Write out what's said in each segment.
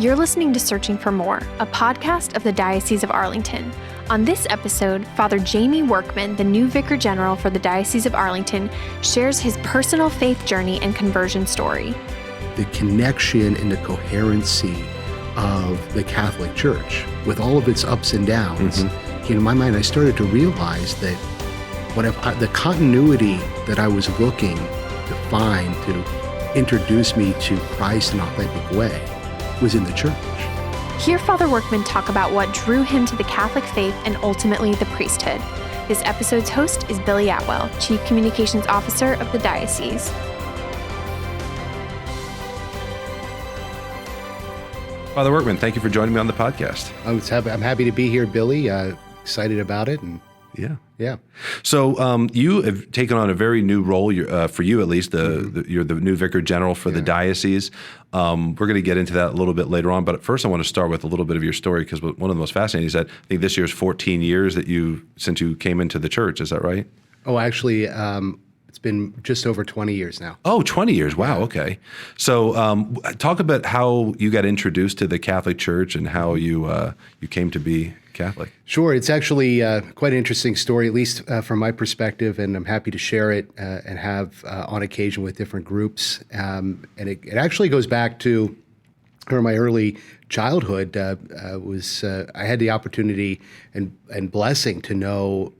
You're listening to Searching for More, a podcast of the Diocese of Arlington. On this episode, Father Jamie Workman, the new Vicar General for the Diocese of Arlington, shares his personal faith journey and conversion story. The connection and the coherency of the Catholic Church, with all of its ups and downs, in my mind, I started to realize that the continuity that I was looking to find to introduce me to Christ in an authentic way was in the church. Hear Father Workman talk about what drew him to the Catholic faith and ultimately the priesthood. This episode's host is Billy Atwell, Chief Communications Officer of the Diocese. Father Workman, thank you for joining me on the podcast. I'm happy to be here, Billy. Excited about it. And yeah. So you have taken on a very new role, for you at least. You're the new Vicar General for the diocese. We're going to get into that a little bit later on, but first I want to start with a little bit of your story, because one of the most fascinating is that I think this year's 14 years since you came into the church. Is that right? Oh, actually, it's been just over 20 years now. Oh, 20 years. Wow. Okay. So talk about how you got introduced to the Catholic Church and how you came to be Catholic. Sure. It's actually quite an interesting story, at least from my perspective, and I'm happy to share it and have on occasion with different groups. And it actually goes back to my early childhood. I had the opportunity and blessing to know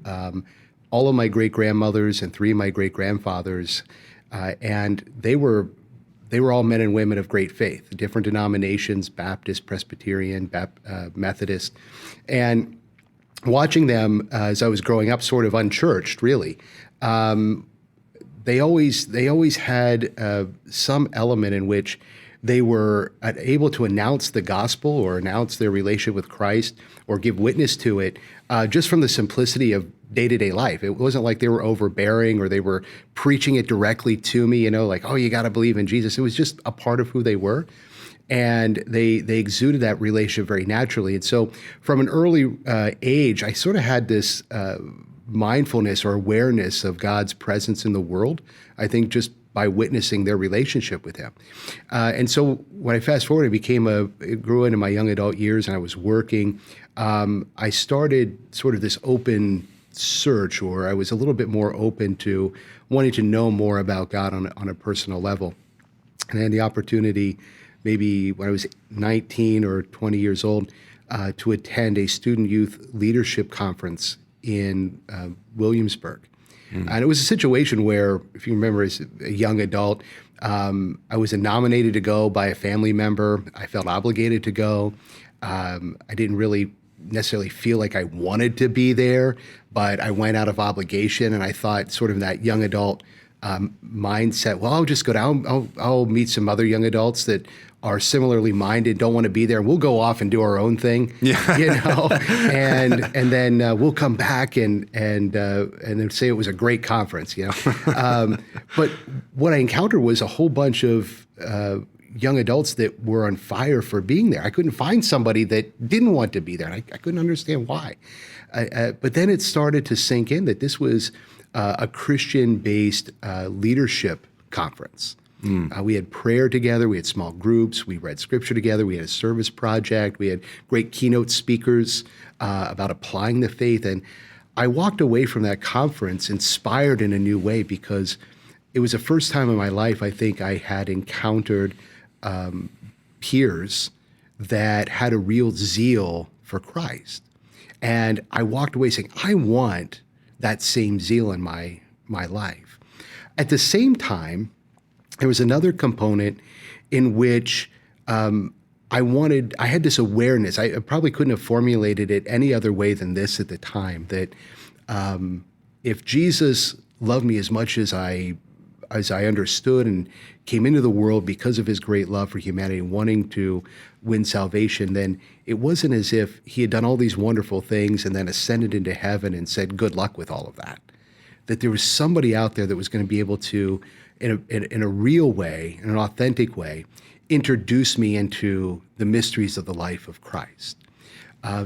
all of my great-grandmothers and three of my great-grandfathers, and they were all men and women of great faith, different denominations, Baptist, Presbyterian, Methodist. And watching them as I was growing up, sort of unchurched, really, they always had some element in which they were able to announce the gospel or announce their relationship with Christ or give witness to it just from the simplicity of day-to-day life. It wasn't like they were overbearing or they were preaching it directly to me, like, oh, you got to believe in Jesus. It was just a part of who they were. And they exuded that relationship very naturally. And so from an early age, I sort of had this mindfulness or awareness of God's presence in the world, I think just by witnessing their relationship with him. And so when I fast forward, it grew into my young adult years and I was working. I started sort of this open search, or I was a little bit more open to wanting to know more about God on a personal level. And I had the opportunity, maybe when I was 19 or 20 years old, to attend a student youth leadership conference in Williamsburg. And it was a situation where, if you remember, as a young adult, I was nominated to go by a family member. I felt obligated to go. I didn't really necessarily feel like I wanted to be there, but I went out of obligation, and I thought sort of that young adult mindset, well, I'll just go down, I'll meet some other young adults that are similarly minded, don't want to be there. We'll go off and do our own thing, and then we'll come back and then say it was a great conference, But what I encountered was a whole bunch of young adults that were on fire for being there. I couldn't find somebody that didn't want to be there, and I couldn't understand why. But then it started to sink in that this was a Christian-based leadership conference. We had prayer together, we had small groups, we read scripture together, we had a service project, we had great keynote speakers about applying the faith. And I walked away from that conference inspired in a new way, because it was the first time in my life I think I had encountered peers that had a real zeal for Christ. And I walked away saying, I want that same zeal in my life. At the same time, there was another component in which I had this awareness. I probably couldn't have formulated it any other way than this at the time, that if Jesus loved me as much as I understood and came into the world because of his great love for humanity, wanting to win salvation, then it wasn't as if he had done all these wonderful things and then ascended into heaven and said, good luck with all of that. That there was somebody out there that was going to be able to, in a real way, in an authentic way, introduce me into the mysteries of the life of Christ.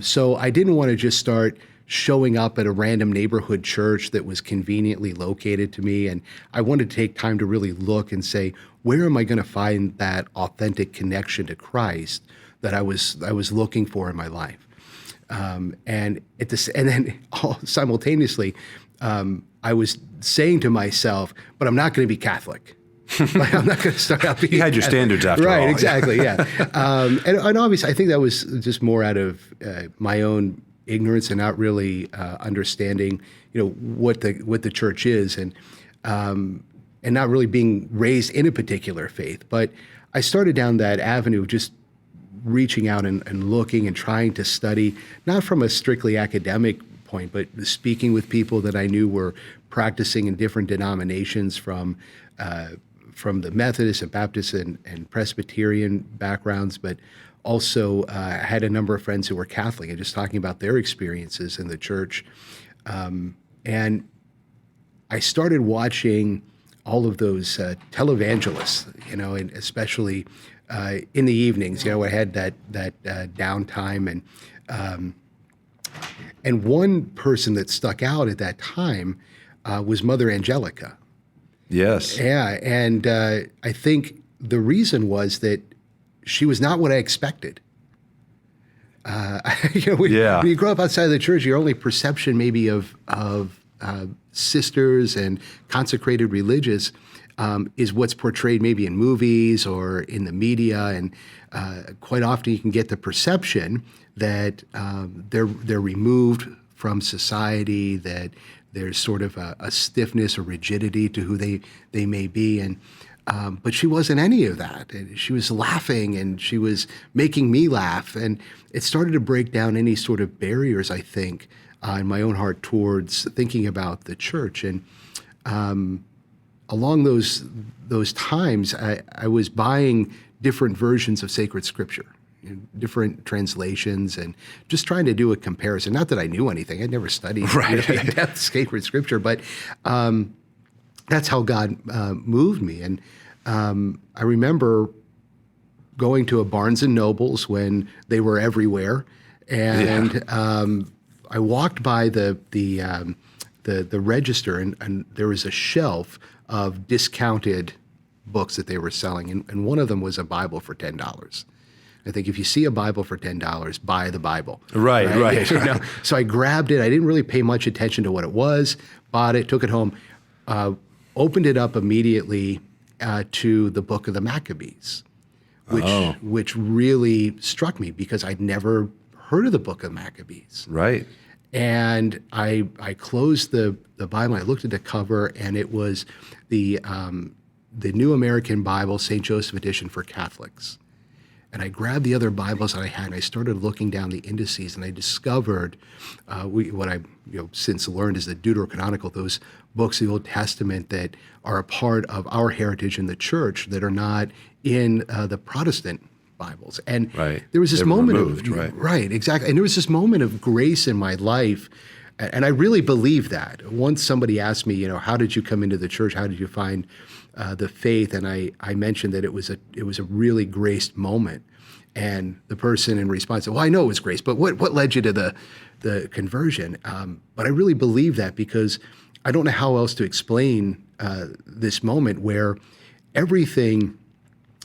So I didn't want to just start showing up at a random neighborhood church that was conveniently located to me. And I wanted to take time to really look and say, where am I going to find that authentic connection to Christ that I was looking for in my life. And then simultaneously, I was saying to myself, but I'm not going to be Catholic. Like, I'm not going to start out being You had your Catholic. standards after all. Right, exactly, yeah. And obviously, I think that was just more out of my own ignorance and not really understanding, what the church is, and not really being raised in a particular faith. But I started down that avenue of just reaching out and looking and trying to study, not from a strictly academic point, but speaking with people that I knew were practicing in different denominations from the Methodist and Baptist and Presbyterian backgrounds, but also had a number of friends who were Catholic and just talking about their experiences in the church. And I started watching all of those televangelists, and especially in the evenings. I had that downtime, and one person that stuck out at that time was Mother Angelica. Yes. Yeah, and I think the reason was that she was not what I expected. When you grow up outside of the church, your only perception maybe of sisters and consecrated religious is what's portrayed maybe in movies or in the media, and quite often you can get the perception that they're removed from society, that there's sort of a stiffness or rigidity to who they may be, and but she wasn't any of that. And she was laughing, and she was making me laugh, and it started to break down any sort of barriers, I think, in my own heart towards thinking about the church. And along those times, I was buying different versions of sacred scripture, different translations, and just trying to do a comparison. Not that I knew anything; I'd never studied in-depth sacred scripture, but that's how God moved me. And I remember going to a Barnes and Nobles when they were everywhere, and I walked by the register, and there was a shelf of discounted books that they were selling, and one of them was a Bible for $10. I think if you see a Bible for $10, buy the Bible. Right. So I grabbed it. I didn't really pay much attention to what it was. Bought it, took it home, opened it up immediately to the Book of the Maccabees, which really struck me because I'd never heard of the Book of the Maccabees. Right. And I closed the Bible. I looked at the cover, and it was the New American Bible, St. Joseph edition for Catholics. And I grabbed the other Bibles that I had, and I started looking down the indices, and I discovered what I since learned is the Deuterocanonical, those books of the Old Testament that are a part of our heritage in the church that are not in the Protestant Bibles. And there was this moment right, exactly. And there was this moment of grace in my life, and I really believe that. Once somebody asked me, how did you come into the church? How did you find the faith? And I mentioned that it was a really graced moment. And the person in response said, well, I know it was grace, but what led you to the conversion? But I really believe that because I don't know how else to explain this moment where everything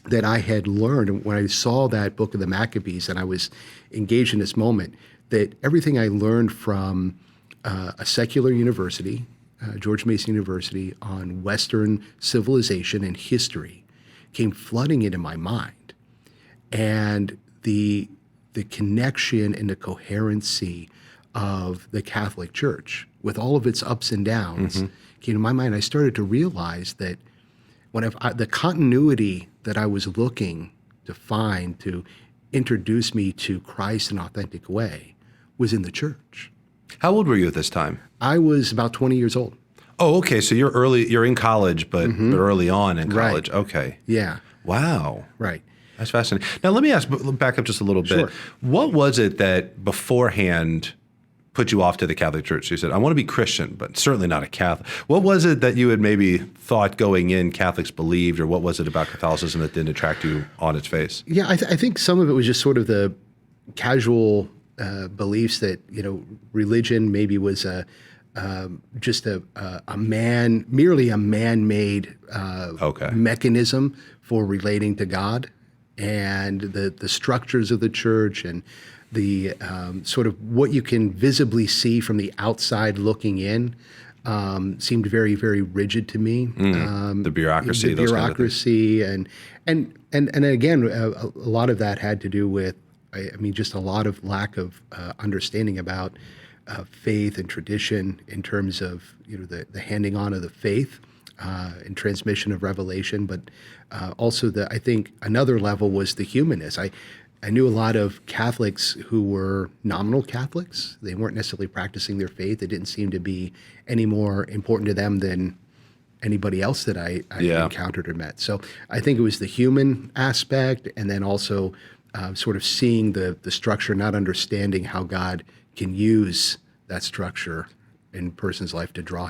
that I had learned when I saw that Book of the Maccabees and I was engaged in this moment, that everything I learned from a secular university, George Mason University, on Western civilization and history came flooding into my mind. And the connection and the coherency of the Catholic Church with all of its ups and downs came to my mind. I started to realize that the continuity that I was looking to find to introduce me to Christ in an authentic way was in the church. How old were you at this time? I was about 20 years old. Oh, okay. So you're in college, but early on in college. Right. Okay. Yeah. Wow. Right. That's fascinating. Now, let me back up just a little bit. Sure. What was it that beforehand put you off to the Catholic Church? You said, I want to be Christian, but certainly not a Catholic. What was it that you had maybe thought going in Catholics believed, or what was it about Catholicism that didn't attract you on its face? Yeah, I think some of it was just sort of the casual beliefs that, religion maybe was just merely a man-made mechanism for relating to God. and the structures of the church and the sort of what you can visibly see from the outside looking in seemed very, very rigid to me. The bureaucracy, the bureaucracy, and again, a lot of that had to do with, I mean, just a lot of lack of understanding about faith and tradition in terms of the handing on of the faith and transmission of revelation, but also I think another level was the humanness. I knew a lot of Catholics who were nominal Catholics. They weren't necessarily practicing their faith. It didn't seem to be any more important to them than anybody else that I encountered or met. So I think it was the human aspect, and then also sort of seeing the structure, not understanding how God can use that structure in a person's life to draw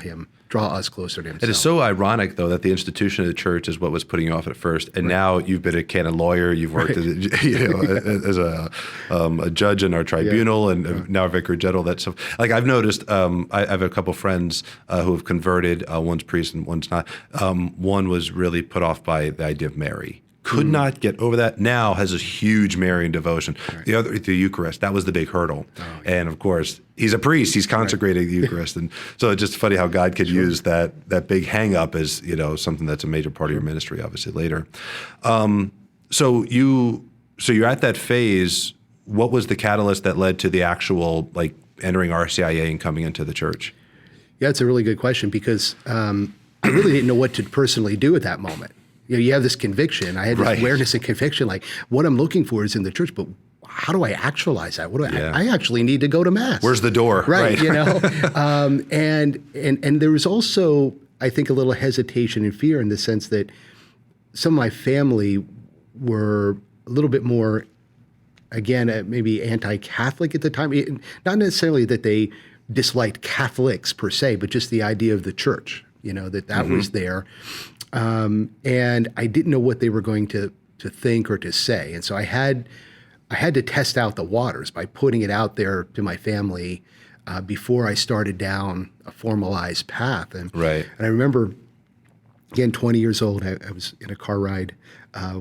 us closer to himself. It is so ironic, though, that the institution of the church is what was putting you off at first, and now you've been a canon lawyer, you've worked as a judge in our tribunal, and now a vicar general. That's like I've noticed. I have a couple friends who have converted. One's priest and one's not. One was really put off by the idea of Mary. Could not get over that. Now has a huge Marian devotion. Right. The other, the Eucharist, that was the big hurdle. And of course, he's a priest. He's consecrating the Eucharist, and so it's just funny how God could use that big hang up as something that's a major part of your ministry. Obviously, later. So you're at that phase. What was the catalyst that led to the actual entering RCIA and coming into the church? Yeah, it's a really good question because I really didn't know what to personally do at that moment. You have this conviction. I had this awareness and conviction, like what I'm looking for is in the church, but how do I actualize that? I actually need to go to Mass. Where's the door? Right. And there was also, I think, a little hesitation and fear in the sense that some of my family were a little bit more, again, maybe anti-Catholic at the time. Not necessarily that they disliked Catholics per se, but just the idea of the church, that was there. And I didn't know what they were going to think or to say. And so I had to test out the waters by putting it out there to my family before I started down a formalized path. And I remember, again, 20 years old, I was in a car ride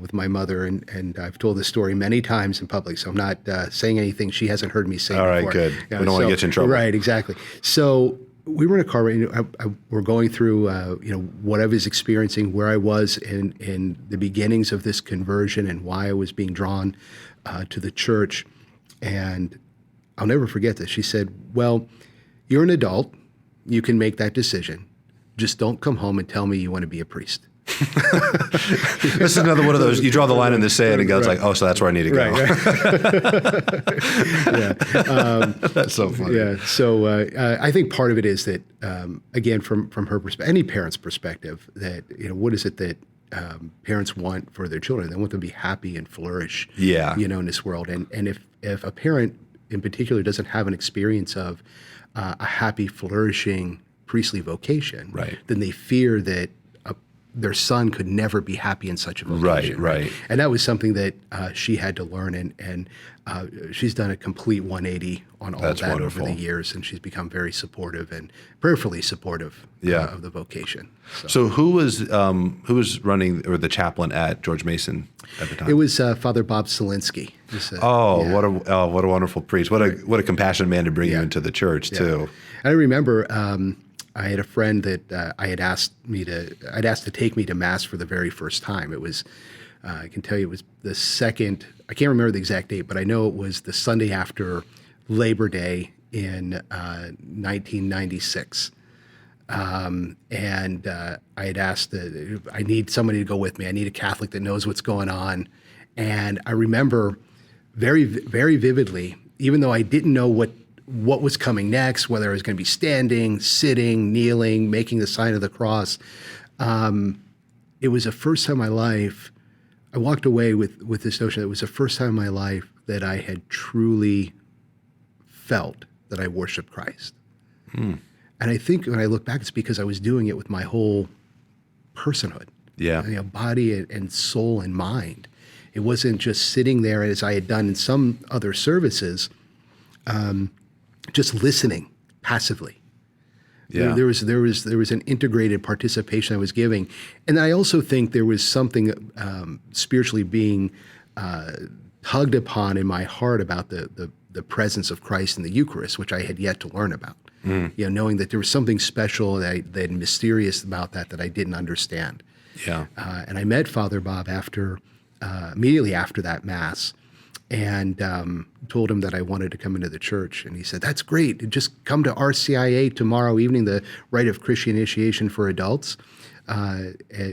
with my mother, and I've told this story many times in public, so I'm not saying anything she hasn't heard me say before. All right, good. We don't want to get you in trouble. Right, exactly. So we were in a car ride. We're going through, what I was experiencing, where I was in the beginnings of this conversion, and why I was being drawn to the church. And I'll never forget this. She said, "Well, you're an adult. You can make that decision. Just don't come home and tell me you want to be a priest." This is another one of those, you draw the line in the sand and God's like, oh, so that's where I need to go. That's so funny. Yeah. So I think part of it is that, again, from her perspective, any parent's perspective, that, what is it that parents want for their children? They want them to be happy and flourish, in this world. And if a parent in particular doesn't have an experience of a happy, flourishing priestly vocation, then they fear that their son could never be happy in such a vocation. Right. And that was something that she had to learn, and she's done a complete 180 on all of that wonderful. Over the years, and she's become very supportive and prayerfully supportive of the vocation. So who was running, or the chaplain at George Mason at the time? It was Father Bob Solinsky. What a wonderful priest! What a compassionate man to bring you into the church too. I remember. I had a friend that I'd asked to take me to Mass for the very first time. It was, I can tell you, it was the second, I can't remember the exact date, but I know it was the Sunday after Labor Day in 1996. And I had asked, I need somebody to go with me. I need a Catholic that knows what's going on. And I remember very, very vividly, even though I didn't know what was coming next, whether I was going to be standing, sitting, kneeling, making the sign of the cross. It was the first time in my life, I walked away with this notion that it was the first time in my life that I had truly felt that I worshiped Christ. And I think when I look back, it's because I was doing it with my whole personhood, body and soul and mind. It wasn't just sitting there as I had done in some other services, just listening passively. There was an integrated participation I was giving, and I also think there was something spiritually being tugged upon in my heart about the presence of Christ in the Eucharist, which I had yet to learn about. Knowing that there was something special that mysterious about that I didn't understand. Yeah. And I met Father Bob immediately after that Mass, and told him that I wanted to come into the church. And he said, "That's great. Just come to RCIA tomorrow evening, the Rite of Christian Initiation for adults,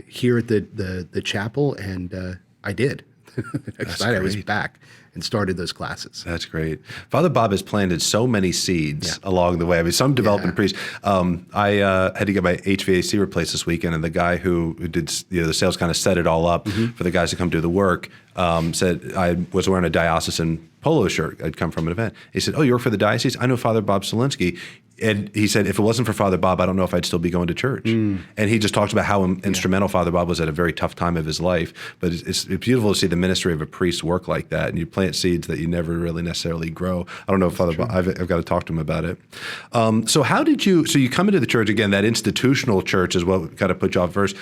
here at the chapel." And I did. The next night I was back and started those classes. That's great. Father Bob has planted so many seeds along the way. I mean, some development priests. I had to get my HVAC replaced this weekend, and the guy who did the sales kind of set it all up for the guys to come do the work. Said I was wearing a diocesan polo shirt. I'd come from an event. He said, "Oh, you work for the diocese? I know Father Bob Solinsky." And he said, if it wasn't for Father Bob, I don't know if I'd still be going to church. And he just talks about how instrumental Father Bob was at a very tough time of his life. But it's beautiful to see the ministry of a priest work like that. And you plant seeds that you never really necessarily grow. I don't know if Father Bob, I've got to talk to him about it. So how did you, so you come into the church, again, that institutional church is what kind of put you off first.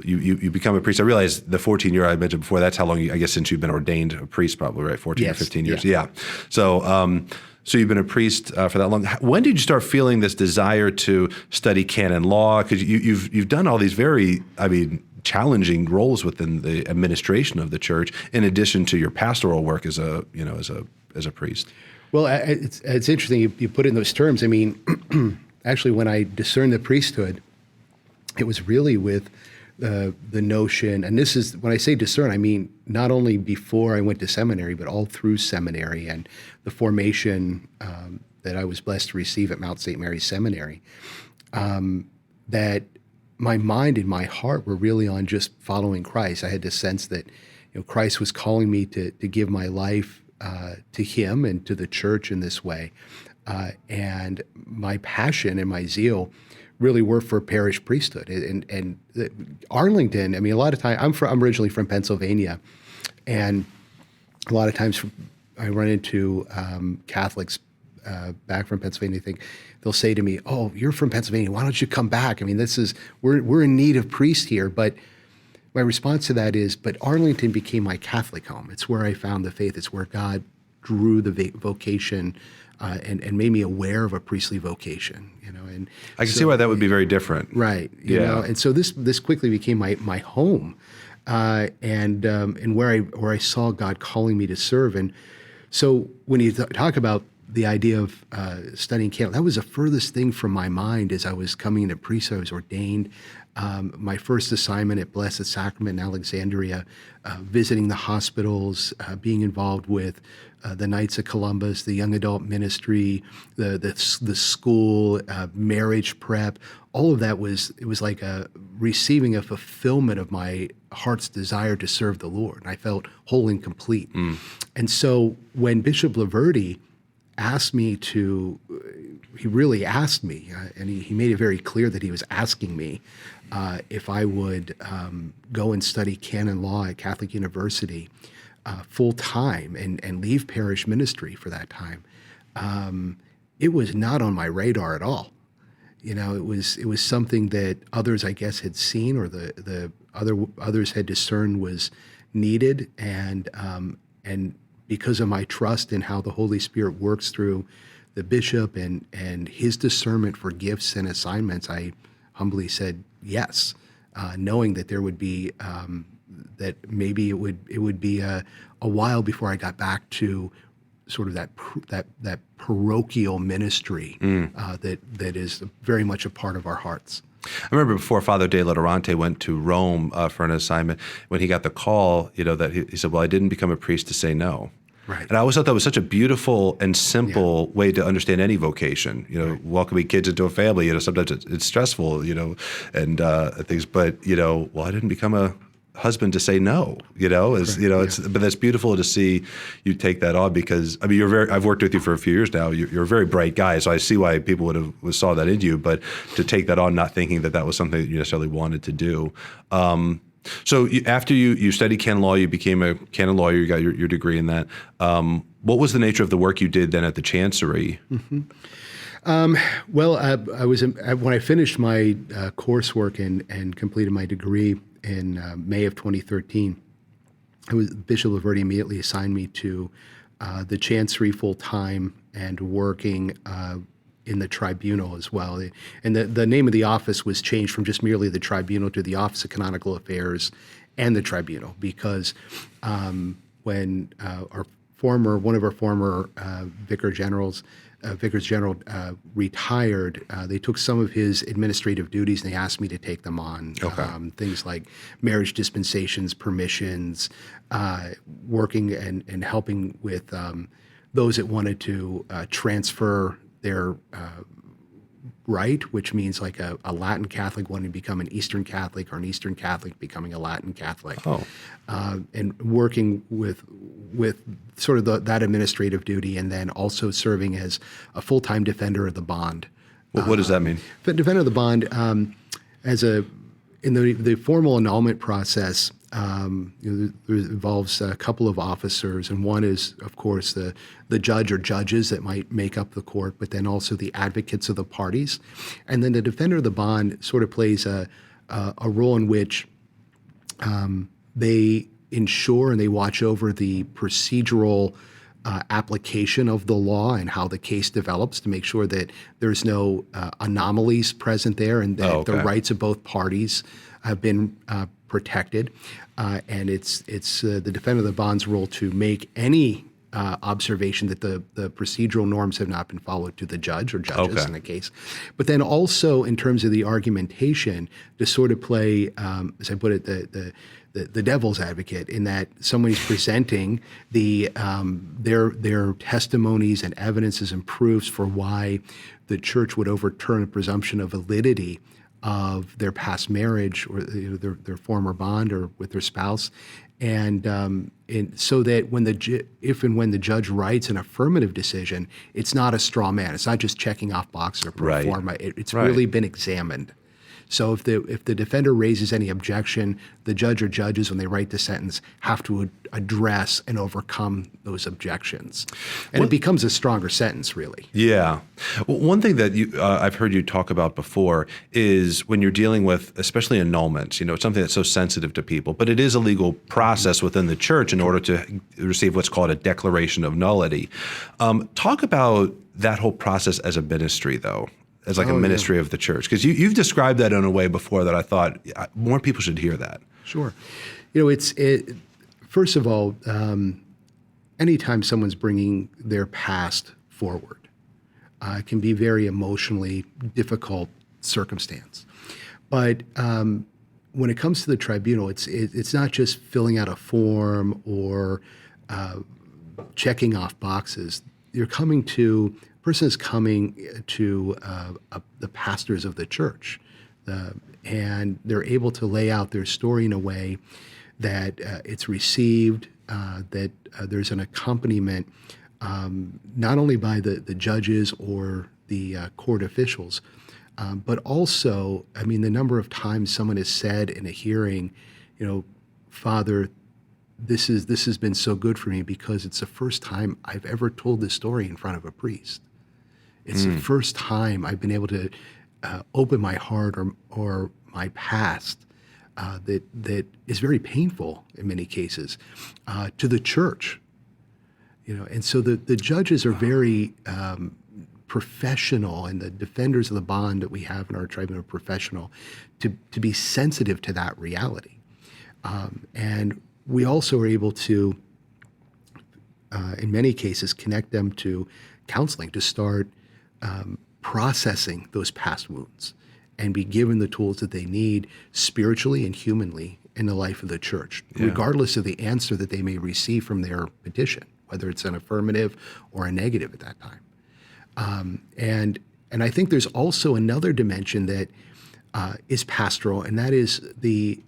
You become a priest. I realize the 14-year I mentioned before, that's how long, I guess, since you've been ordained a priest, probably, right? 14 or 15 years. Yeah. So you've been a priest for that long. When did you start feeling this desire to study canon law? Because you've done all these very, challenging roles within the administration of the church, in addition to your pastoral work as a priest. Well, it's interesting you put in those terms. I mean, actually, when I discerned the priesthood, it was really with the notion, and this is, when I say discern, I mean not only before I went to seminary, but all through seminary and the formation that I was blessed to receive at Mount St. Mary's Seminary, that my mind and my heart were really on just following Christ. I had this sense that Christ was calling me to give my life to Him and to the church in this way, and my passion and my zeal really were for parish priesthood. And Arlington, I mean, a lot of times, I'm originally from Pennsylvania, and a lot of times I run into Catholics back from Pennsylvania. They'll say to me, "Oh, you're from Pennsylvania. Why don't you come back? I mean, we're in need of priests here." But my response to that is, but Arlington became my Catholic home. It's where I found the faith. It's where God drew the vocation and made me aware of a priestly vocation. And I can see why that would be very different. Right. You know, and so this quickly became my home, and where I saw God calling me to serve. And so when you talk about the idea of studying canon, that was the furthest thing from my mind as I was coming into priesthood. I was ordained. My first assignment at Blessed Sacrament in Alexandria, visiting the hospitals, being involved with the Knights of Columbus, the young adult ministry, the school, marriage prep. All of that was like receiving a fulfillment of my heart's desire to serve the Lord. And I felt whole and complete. And so when Bishop Laverty asked me he really asked me, and he made it very clear that he was asking me if I would go and study canon law at Catholic University full time and leave parish ministry for that time. It was not on my radar at all. It was something that others, I guess, had seen, or the others had discerned was needed, and because of my trust in how the Holy Spirit works through the bishop and his discernment for gifts and assignments, I humbly said yes, knowing that there would be that maybe it would be a while before I got back to sort of that parochial ministry that is very much a part of our hearts. I remember before Father De Laterante went to Rome for an assignment, when he got the call, that he said, "Well, I didn't become a priest to say no." Right. And I always thought that was such a beautiful and simple way to understand any vocation. Welcoming kids into a family. Sometimes it's stressful. And things. But well, I didn't become a husband to say no. But that's beautiful to see you take that on, because I've worked with you for a few years now. You're a very bright guy, so I see why people would have saw that in you. But to take that on, not thinking that was something that you necessarily wanted to do. So after you studied canon law, you became a canon lawyer, you got your degree in that. What was the nature of the work you did then at the Chancery? Well, I was when I finished my coursework and completed my degree in May of 2013, Bishop Laverty immediately assigned me to the chancery full time and working in the tribunal as well. And the name of the office was changed from just merely the tribunal to the Office of Canonical Affairs and the tribunal, because when one of our former vicars general retired, they took some of his administrative duties and they asked me to take them on. Okay. Things like marriage dispensations, permissions, working and helping with those that wanted to transfer their rite, which means like a Latin Catholic wanting to become an Eastern Catholic, or an Eastern Catholic becoming a Latin Catholic. And working with sort of that administrative duty, and then also serving as a full-time defender of the bond. What does that mean? Defender of the bond, in the formal annulment process, there involves a couple of officers, and one is, of course, the judge or judges that might make up the court, but then also the advocates of the parties. And then the defender of the bond sort of plays a role in which they ensure and they watch over the procedural application of the law and how the case develops, to make sure that there's no anomalies present there, and that the rights of both parties have been protected. And it's the defender of the bond's role to make any observation that the procedural norms have not been followed to the judge or judges in the case. But then also in terms of the argumentation, to sort of play, as I put it, the devil's advocate, in that somebody's presenting their testimonies and evidences and proofs for why the church would overturn a presumption of validity of their past marriage, or their former bond, or with their spouse, and so that if and when the judge writes an affirmative decision, it's not a straw man. It's not just checking off boxes or pro forma. It's really been examined. So if the defender raises any objection, the judge or judges, when they write the sentence, have to address and overcome those objections. And it becomes a stronger sentence, really. Yeah. Well, one thing that I've heard you talk about before is when you're dealing with, especially annulments, it's something that's so sensitive to people, but it is a legal process within the church in order to receive what's called a declaration of nullity. Talk about that whole process as a ministry, though. As like a ministry of the church, because you've described that in a way before that I thought more people should hear that. Sure. First of all, anytime someone's bringing their past forward, it can be very emotionally difficult circumstance. But when it comes to the tribunal, it's not just filling out a form or checking off boxes. Person is coming to the pastors of the church, and they're able to lay out their story in a way that it's received, that there's an accompaniment, not only by the judges or the court officials, but also, the number of times someone has said in a hearing, Father, this has been so good for me because it's the first time I've ever told this story in front of a priest. It's the first time I've been able to open my heart or my past that is very painful in many cases to the church. And so the judges are very professional, and the defenders of the bond that we have in our tribunal are professional to be sensitive to that reality. And we also are able to, in many cases, connect them to counseling to start processing those past wounds and be given the tools that they need spiritually and humanly in the life of the church, regardless of the answer that they may receive from their petition, whether it's an affirmative or a negative at that time. And I think there's also another dimension that is pastoral, and that is the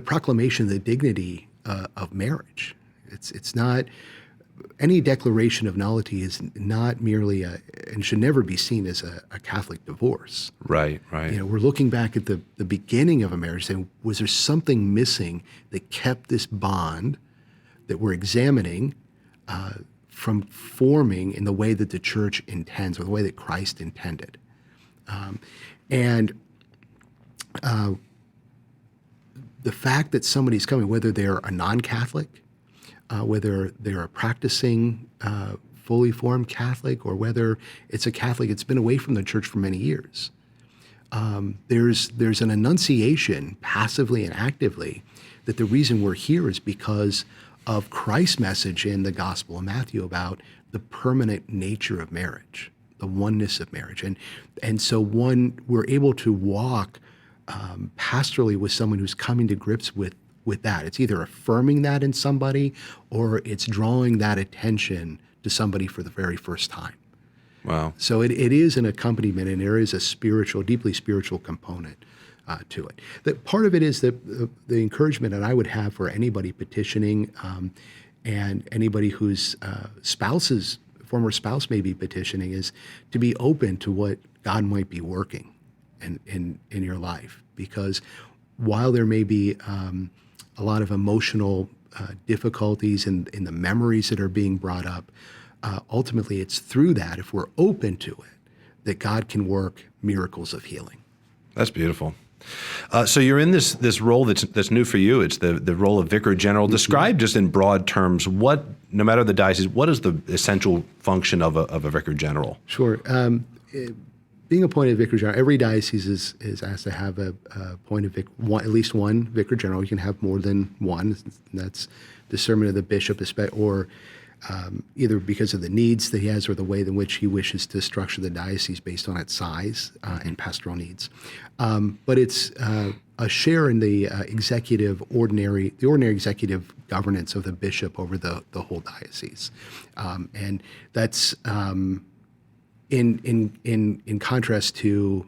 proclamation of the dignity of marriage. It's not. Any declaration of nullity is not merely and should never be seen as a Catholic divorce. Right. We're looking back at the beginning of a marriage, saying, was there something missing that kept this bond that we're examining from forming in the way that the church intends, or the way that Christ intended? the fact that somebody's coming, whether they're a non-Catholic, whether they're a practicing fully formed Catholic, or whether it's a Catholic that's been away from the church for many years, there's an enunciation, passively and actively, that the reason we're here is because of Christ's message in the Gospel of Matthew about the permanent nature of marriage, the oneness of marriage. And so we're able to walk pastorally with someone who's coming to grips with that. It's either affirming that in somebody, or it's drawing that attention to somebody for the very first time. Wow. So it is an accompaniment, and there is a deeply spiritual component to it. That part of it is that the encouragement that I would have for anybody petitioning, and anybody whose former spouse may be petitioning, is to be open to what God might be working in your life. Because while there may be a lot of emotional difficulties in the memories that are being brought up, ultimately it's through that, if we're open to it, that God can work miracles of healing. That's beautiful. So you're in this role that's new for you. It's the role of Vicar General. Describe just in broad terms what, no matter the diocese, what is the essential function of a Vicar General? Sure. Being appointed Vicar General, every diocese is asked to have appointed at least one Vicar General. You can have more than one. That's discernment of the bishop, or either because of the needs that he has or the way in which he wishes to structure the diocese based on its size and pastoral needs. But it's a share in the ordinary executive governance of the bishop over the whole diocese. And that's in contrast to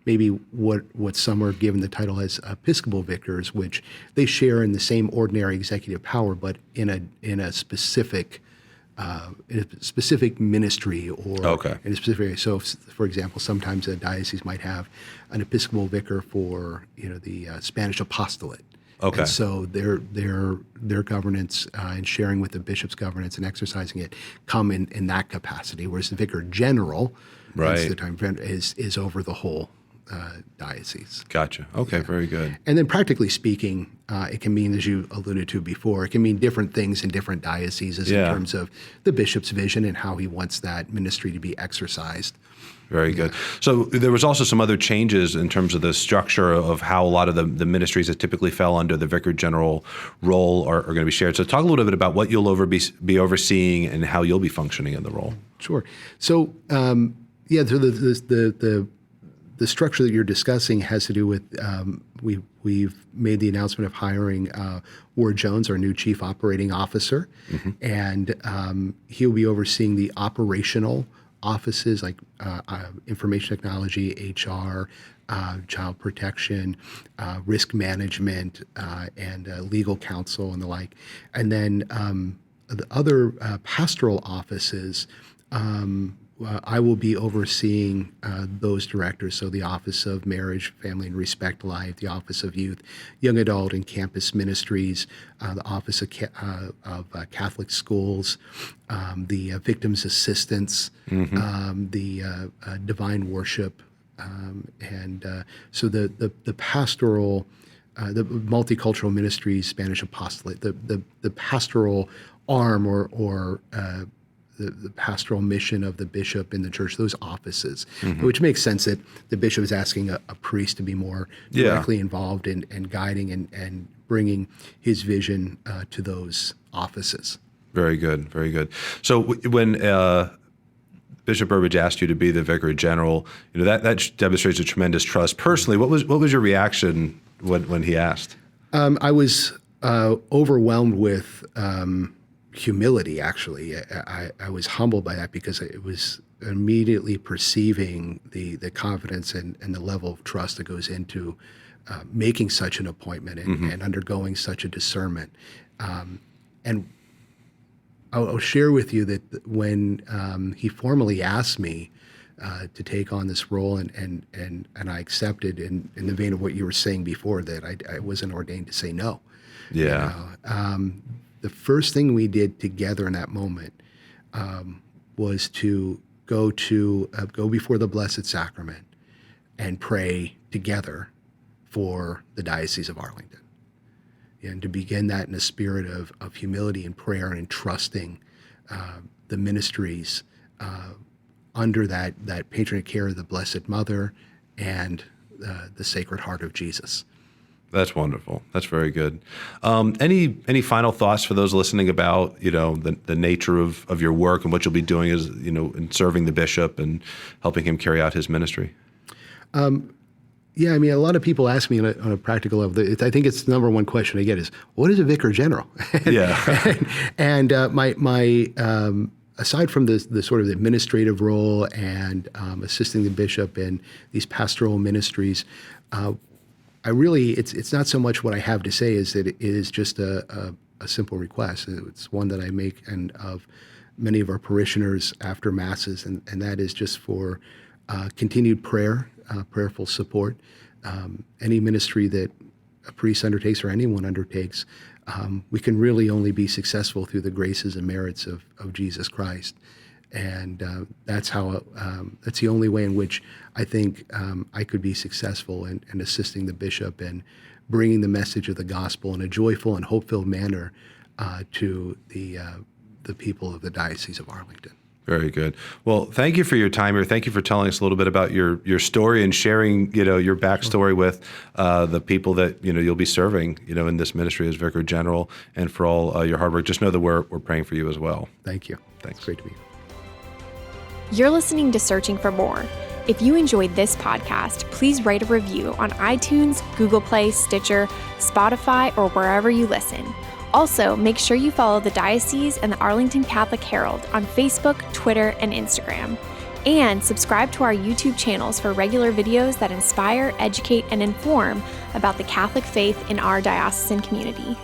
maybe what some are given the title as Episcopal vicars, which they share in the same ordinary executive power, but in a specific ministry or in a specific area. So, for example, sometimes a diocese might have an Episcopal vicar for the Spanish apostolate. Okay. And so their governance and sharing with the bishop's governance and exercising it come in that capacity, whereas the Vicar General, most of the time, is over the whole diocese. Gotcha. Okay, yeah. Very good. And then practically speaking, it can mean, as you alluded to before, it can mean different things in different dioceses in terms of the bishop's vision and how he wants that ministry to be exercised. Very good. So there was also some other changes in terms of the structure of how a lot of the ministries that typically fell under the Vicar General role are going to be shared. So talk a little bit about what you'll be overseeing and how you'll be functioning in the role. Sure. So so the structure that you're discussing has to do with we've made the announcement of hiring Ward Jones, our new Chief Operating Officer, and he'll be overseeing the operational offices like information technology, HR, child protection, risk management, and legal counsel and the like. And then the other pastoral offices, I will be overseeing those directors. So the Office of Marriage, Family and Respect Life, the Office of Youth, Young Adult and Campus Ministries, the Office of Catholic Schools, the Victims Assistance, the Divine Worship, and so the pastoral, the Multicultural Ministries, Spanish Apostolate, the pastoral arm or the pastoral mission of the bishop in the church, those offices, which makes sense that the bishop is asking a priest to be more directly involved in guiding and bringing his vision to those offices. Very good, very good. So when Bishop Burbidge asked you to be the Vicar General, that demonstrates a tremendous trust. Personally, what was your reaction when he asked? I was overwhelmed with humility, actually. I was humbled by that because it was immediately perceiving the confidence and the level of trust that goes into making such an appointment and undergoing such a discernment. And I'll share with you that when he formally asked me to take on this role and I accepted in the vein of what you were saying before, that I wasn't ordained to say no. Yeah. The first thing we did together in that moment was to go before the Blessed Sacrament and pray together for the Diocese of Arlington. And to begin that in a spirit of humility and prayer and trusting the ministries under that patronage care of the Blessed Mother and the Sacred Heart of Jesus. That's wonderful. That's very good. Any final thoughts for those listening about, the nature of your work and what you'll be doing as, in serving the bishop and helping him carry out his ministry? Yeah, I mean, a lot of people ask me on a practical level. I think it's the number one question I get is, what is a vicar general? Yeah. and my aside from the sort of administrative role and assisting the bishop in these pastoral ministries, it's not so much what I have to say is that it is just a simple request. It's one that I make and of many of our parishioners after masses, and that is just for continued prayer, prayerful support. Any ministry that a priest undertakes or anyone undertakes, we can really only be successful through the graces and merits of Jesus Christ. And that's the only way in which I think I could be successful in assisting the bishop and bringing the message of the gospel in a joyful and hope-filled manner to the people of the Diocese of Arlington. Very good. Well, thank you for your time here. Thank you for telling us a little bit about your story and sharing, your backstory with the people that, you'll be serving, in this ministry as Vicar General, and for all your hard work. Just know that we're praying for you as well. Thank you. Thanks. It's great to be here. You're listening to Searching for More. If you enjoyed this podcast, please write a review on iTunes, Google Play, Stitcher, Spotify, or wherever you listen. Also, make sure you follow the Diocese and the Arlington Catholic Herald on Facebook, Twitter, and Instagram. And subscribe to our YouTube channels for regular videos that inspire, educate, and inform about the Catholic faith in our diocesan community.